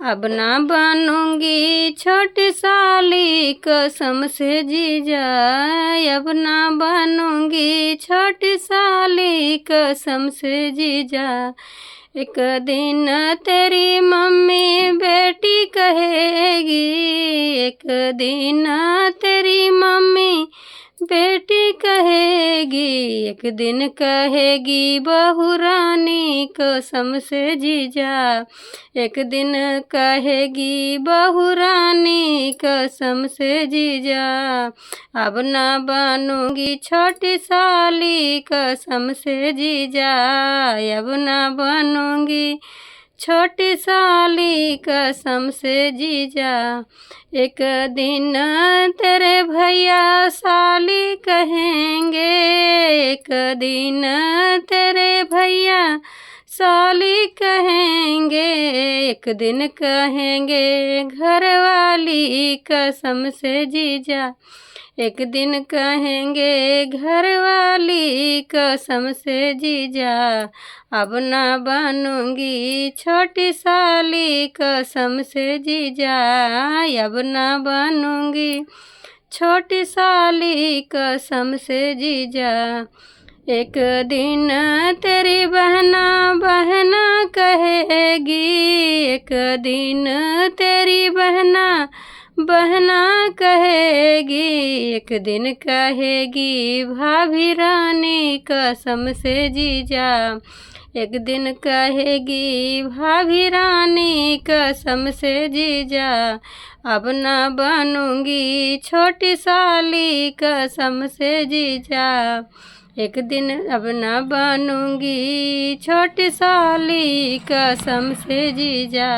अब ना बनूंगी छोटी साली कसम से जीजा। अब ना बनूंगी छोटी साली कसम से जीजा। एक दिन तेरी मम्मी बेटी कहेगी, एक दिन तेरी मम्मी बेटी कहेगी, एक दिन कहेगी बहू रानी कसम से जीजा। एक दिन कहेगी बहू रानी कसम से जीजा। अब ना बनूंगी छोटी साली कसम से जीजा। अब ना बनूंगी छोटी साली कसम से जीजा। एक दिन तेरे भैया साली कहेंगे, एक दिन तेरे भैया साली कहेंगे, एक दिन कहेंगे घरवाली कसम से जीजा। एक दिन कहेंगे घरवाली कसम से जीजा। अब ना बनूंगी छोटी साली कसम से जीजा। अब ना बनूंगी छोटी साली कसम से जीजा। एक दिन तेरी बहना बहना कहेगी, एक दिन तेरी बहना बहना कहेगी, एक दिन कहेगी भाभी रानी कसम से जीजा। एक दिन कहेगी भाभी रानी कसम से जीजा। अब ना बनूंगी छोटी साली कसम से जीजा। एक दिन अब ना बनूंगी छोटी साली कसम से जीजा।